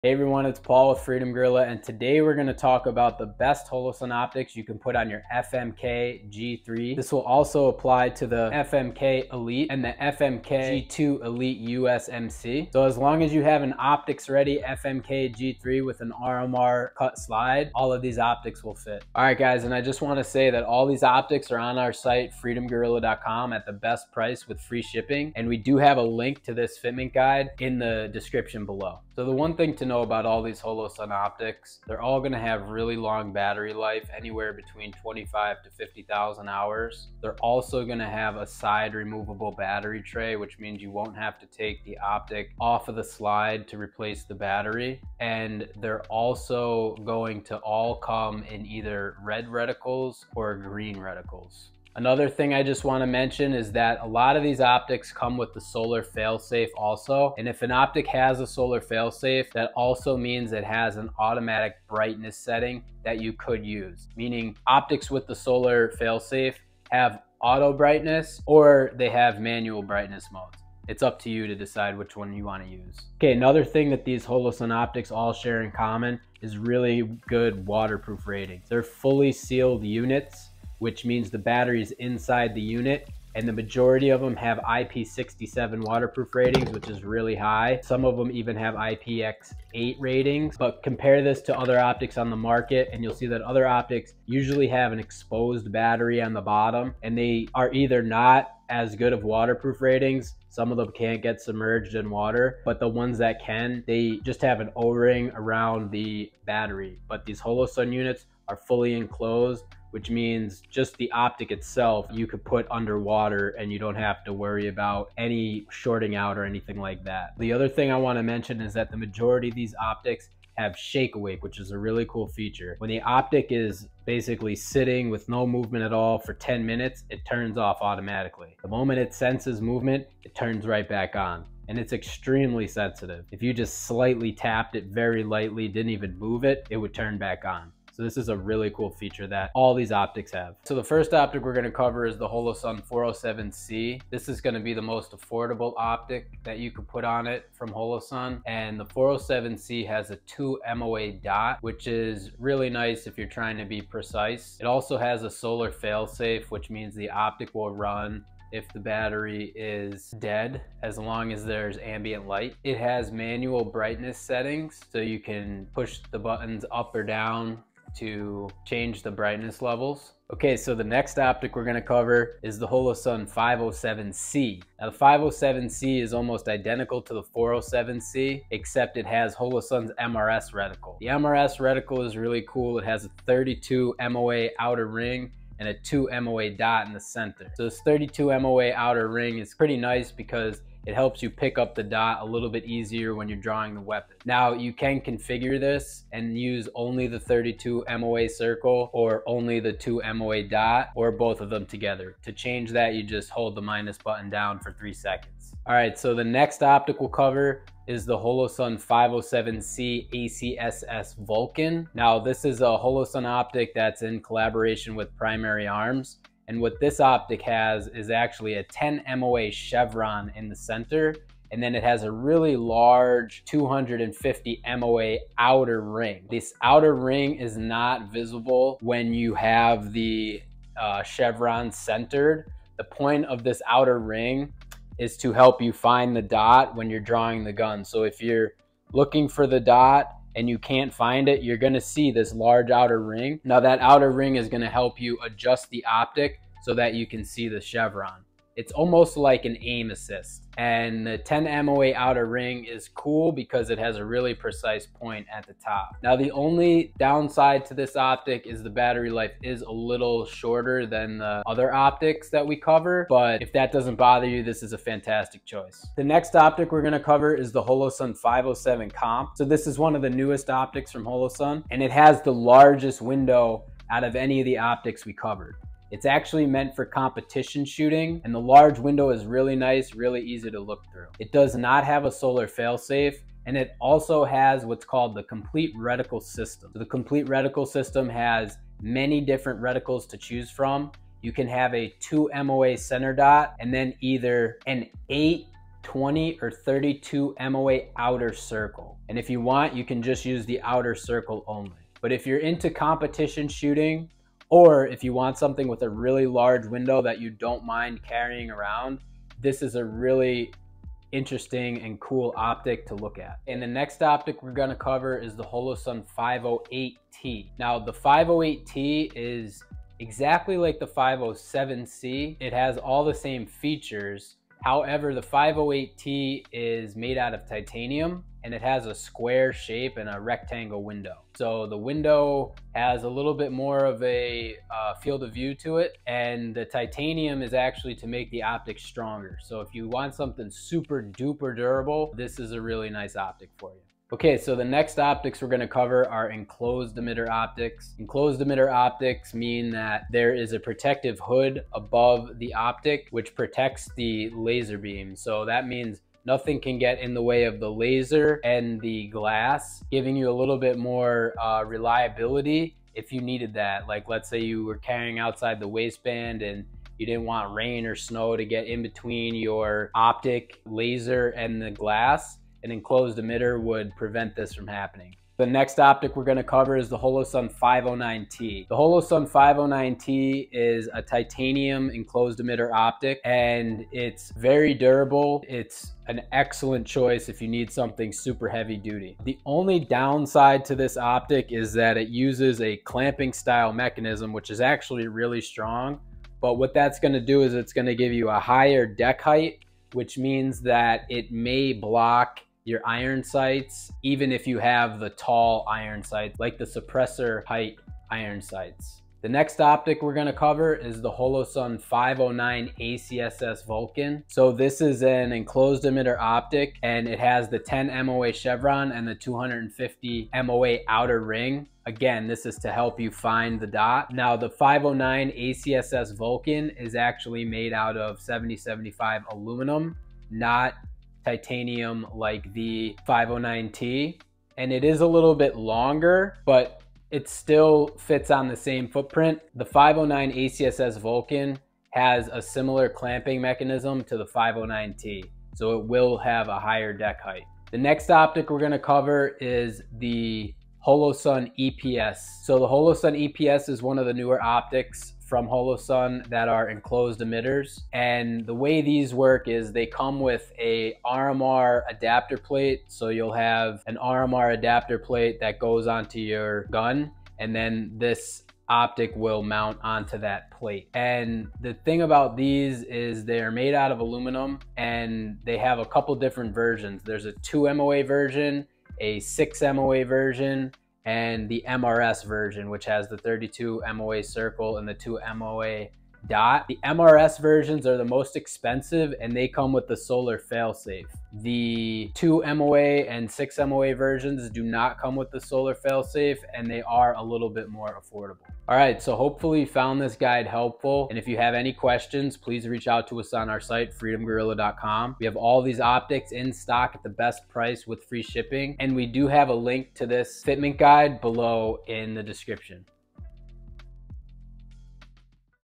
Hey everyone, it's Paul with Freedom Gorilla, and today we're going to talk about the best Holosun optics you can put on your FMK G3. This will also apply to the FMK Elite and the FMK G2 Elite USMC. So as long as you have an optics ready FMK G3 with an RMR cut slide, all of these optics will fit. All right guys, and I just want to say that all these optics are on our site freedomgorilla.com at the best price with free shipping, and we do have a link to this fitment guide in the description below. So the one thing to know about all these Holosun optics, they're all going to have really long battery life, anywhere between 25 to 50,000 hours. They're also going to have a side removable battery tray, which means you won't have to take the optic off of the slide to replace the battery. And they're also going to all come in either red reticles or green reticles. Another thing I just want to mention is that a lot of these optics come with the solar failsafe also. And if an optic has a solar failsafe, that also means it has an automatic brightness setting that you could use. Meaning optics with the solar failsafe have auto brightness or they have manual brightness modes. It's up to you to decide which one you want to use. Okay, another thing that these Holosun optics all share in common is really good waterproof ratings. They're fully sealed units, which means the battery is inside the unit, and the majority of them have IP67 waterproof ratings, which is really high. Some of them even have IPX8 ratings, but compare this to other optics on the market and you'll see that other optics usually have an exposed battery on the bottom, and they are either not as good of waterproof ratings. Some of them can't get submerged in water, but the ones that can, they just have an O-ring around the battery. But these Holosun units are fully enclosed, which means just the optic itself you could put underwater and you don't have to worry about any shorting out or anything like that. The other thing I want to mention is that the majority of these optics have shake awake, which is a really cool feature. When the optic is basically sitting with no movement at all for 10 minutes, it turns off automatically. The moment it senses movement, it turns right back on. And it's extremely sensitive. If you just slightly tapped it very lightly, didn't even move it, it would turn back on. So this is a really cool feature that all these optics have. So the first optic we're going to cover is the Holosun 407C. This is going to be the most affordable optic that you could put on it from Holosun. And the 407C has a 2 MOA dot, which is really nice if you're trying to be precise. It also has a solar failsafe, which means the optic will run if the battery is dead, as long as there's ambient light. It has manual brightness settings, so you can push the buttons up or down to change the brightness levels. Okay, so the next optic we're going to cover is the Holosun 507C. Now the 507C is almost identical to the 407C, except it has Holosun's MRS reticle. The MRS reticle is really cool. It has a 32 MOA outer ring and a 2 MOA dot in the center. So this 32 MOA outer ring is pretty nice because it helps you pick up the dot a little bit easier when you're drawing the weapon. Now you can configure this and use only the 32 MOA circle or only the 2 MOA dot or both of them together. To change that, you just hold the minus button down for 3 seconds. All right, so the next optic we'll cover is the Holosun 507C ACSS Vulcan. Now this is a Holosun optic that's in collaboration with Primary Arms. And what this optic has is actually a 10 MOA chevron in the center, and then it has a really large 250 MOA outer ring. This outer ring is not visible when you have the chevron centered. The point of this outer ring is to help you find the dot when you're drawing the gun. So if you're looking for the dot and you can't find it, you're gonna see this large outer ring. Now that outer ring is gonna help you adjust the optic so that you can see the chevron. It's almost like an aim assist. And the 10 MOA outer ring is cool because it has a really precise point at the top. Now the only downside to this optic is the battery life is a little shorter than the other optics that we cover, but if that doesn't bother you, this is a fantastic choice. The next optic we're gonna cover is the Holosun 507 Comp. So this is one of the newest optics from Holosun, and it has the largest window out of any of the optics we covered. It's actually meant for competition shooting, and the large window is really nice, really easy to look through. It does not have a solar failsafe, and it also has what's called the complete reticle system. So the complete reticle system has many different reticles to choose from. You can have a 2 MOA center dot and then either an 8 20 or 32 MOA outer circle. And if you want, you can just use the outer circle only. But if you're into competition shooting, or if you want something with a really large window that you don't mind carrying around, this is a really interesting and cool optic to look at. And the next optic we're gonna cover is the Holosun 508T. Now the 508T is exactly like the 507C. It has all the same features. However, the 508T is made out of titanium and it has a square shape and a rectangle window. So the window has a little bit more of a field of view to it, and the titanium is actually to make the optic stronger. So if you want something super duper durable, this is a really nice optic for you. Okay, so the next optics we're gonna cover are enclosed emitter optics. Enclosed emitter optics mean that there is a protective hood above the optic which protects the laser beam. So that means nothing can get in the way of the laser and the glass, giving you a little bit more reliability if you needed that. Like let's say you were carrying outside the waistband and you didn't want rain or snow to get in between your optic, laser, and the glass. An enclosed emitter would prevent this from happening. The next optic we're going to cover is the Holosun 509T. The Holosun 509T is a titanium enclosed emitter optic, and it's very durable. It's an excellent choice if you need something super heavy duty. The only downside to this optic is that it uses a clamping style mechanism, which is actually really strong. But what that's going to do is it's going to give you a higher deck height, which means that it may block your iron sights, even if you have the tall iron sights, like the suppressor height iron sights. The next optic we're gonna cover is the Holosun 509 ACSS Vulcan. So this is an enclosed emitter optic, and it has the 10 MOA chevron and the 250 MOA outer ring. Again, this is to help you find the dot. Now the 509 ACSS Vulcan is actually made out of 7075 aluminum, not titanium like the 509T, and it is a little bit longer, but it still fits on the same footprint. The 509 ACSS Vulcan has a similar clamping mechanism to the 509T, so it will have a higher deck height. The next optic we're going to cover is the Holosun EPS. So the Holosun EPS is one of the newer optics from Holosun that are enclosed emitters, and the way these work is they come with a RMR adapter plate. So you'll have an RMR adapter plate that goes onto your gun, and then this optic will mount onto that plate. And the thing about these is they're made out of aluminum, and they have a couple different versions. There's a 2 MOA version, a 6 MOA version, and the MRS version, which has the 32 MOA circle and the 2 MOA dot. The MRS versions are the most expensive, and they come with the solar failsafe. The 2 MOA and 6 MOA versions do not come with the solar failsafe, and they are a little bit more affordable. All right, so hopefully you found this guide helpful. And if you have any questions, please reach out to us on our site, freedomgorilla.com. We have all these optics in stock at the best price with free shipping. And we do have a link to this fitment guide below in the description.